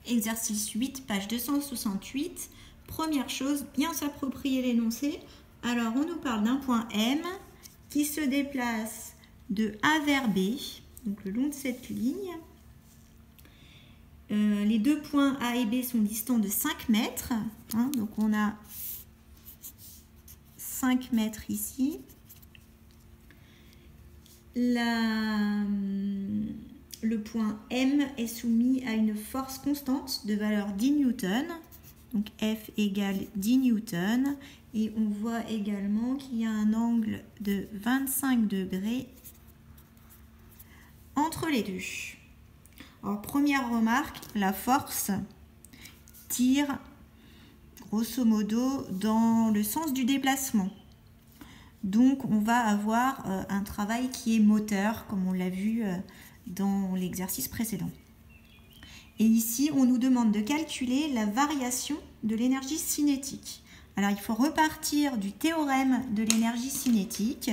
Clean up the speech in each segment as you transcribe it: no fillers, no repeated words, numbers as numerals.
Exercice 8, page 268. Première chose, bien s'approprier l'énoncé. Alors, on nous parle d'un point M qui se déplace de A vers B, donc le long de cette ligne. Les deux points A et B sont distants de 5 mètres. Donc, on a 5 mètres ici. Le point M est soumis à une force constante de valeur 10 newtons. Donc F égale 10 newtons. Et on voit également qu'il y a un angle de 25 degrés entre les deux. Alors, première remarque, la force tire grosso modo dans le sens du déplacement. Donc, on va avoir un travail qui est moteur, comme on l'a vu dans l'exercice précédent. Et ici, on nous demande de calculer la variation de l'énergie cinétique. Alors, il faut repartir du théorème de l'énergie cinétique.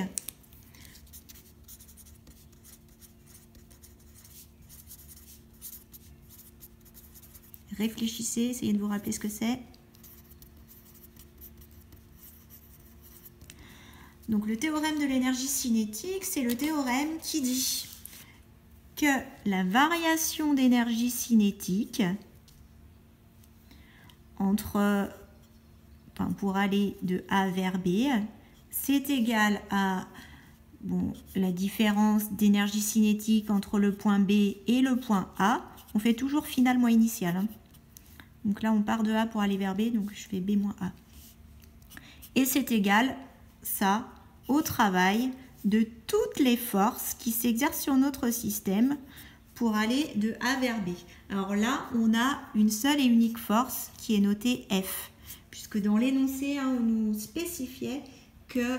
Réfléchissez, essayez de vous rappeler ce que c'est. Donc, le théorème de l'énergie cinétique, c'est le théorème qui dit que la variation d'énergie cinétique pour aller de A vers B, c'est égal à la différence d'énergie cinétique entre le point B et le point A. On fait toujours final moins initial. Donc là, on part de A pour aller vers B, donc je fais B moins A. Et c'est égal, ça, au travail de toutes les forces qui s'exercent sur notre système pour aller de A vers B. Alors là, on a une seule et unique force qui est notée F, puisque dans l'énoncé, on nous spécifiait que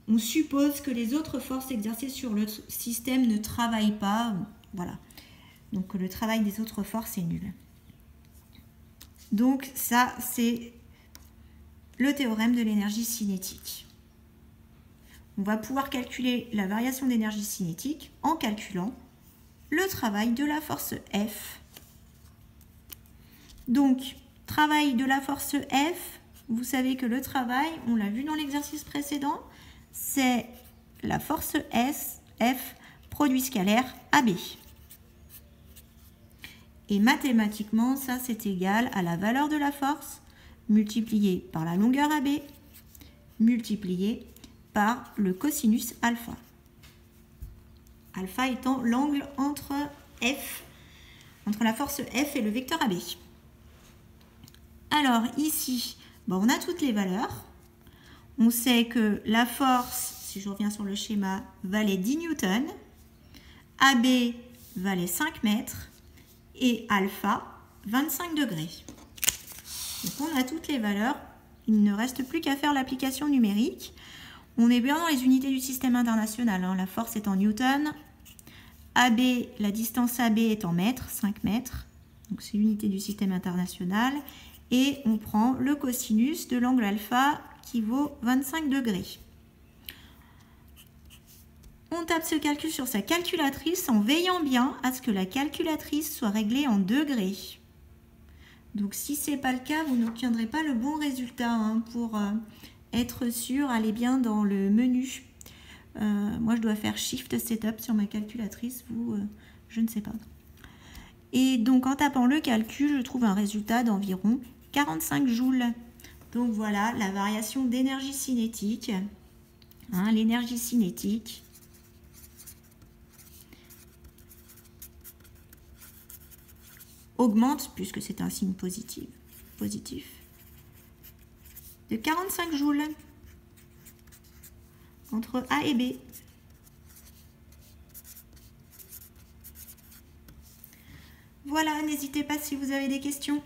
on suppose que les autres forces exercées sur le système ne travaillent pas. Voilà. Donc le travail des autres forces est nul. Donc ça, c'est le théorème de l'énergie cinétique. On va pouvoir calculer la variation d'énergie cinétique en calculant le travail de la force F. Donc, travail de la force F, vous savez que le travail, on l'a vu dans l'exercice précédent, c'est la force F, produit scalaire AB. Et mathématiquement, ça c'est égal à la valeur de la force multipliée par la longueur AB, multipliée par le cosinus alpha. Alpha étant l'angle entre la force F et le vecteur AB. Alors ici, on a toutes les valeurs. On sait que la force, si je reviens sur le schéma, valait 10 newtons, AB valait 5 mètres et alpha 25 degrés. Donc on a toutes les valeurs. Il ne reste plus qu'à faire l'application numérique. On est bien dans les unités du système international. La force est en newton. AB, la distance AB est en mètres, 5 mètres. Donc c'est l'unité du système international. Et on prend le cosinus de l'angle alpha qui vaut 25 degrés. On tape ce calcul sur sa calculatrice en veillant bien à ce que la calculatrice soit réglée en degrés. Donc si ce n'est pas le cas, vous n'obtiendrez pas le bon résultat. Pour être sûr, allez bien dans le menu. Moi, je dois faire Shift Setup sur ma calculatrice. Vous, je ne sais pas. Et donc, en tapant le calcul, je trouve un résultat d'environ 45 joules. Donc voilà, la variation d'énergie cinétique. L'énergie cinétique. Augmente, puisque c'est un signe positif, de 45 joules entre A et B. Voilà, n'hésitez pas si vous avez des questions.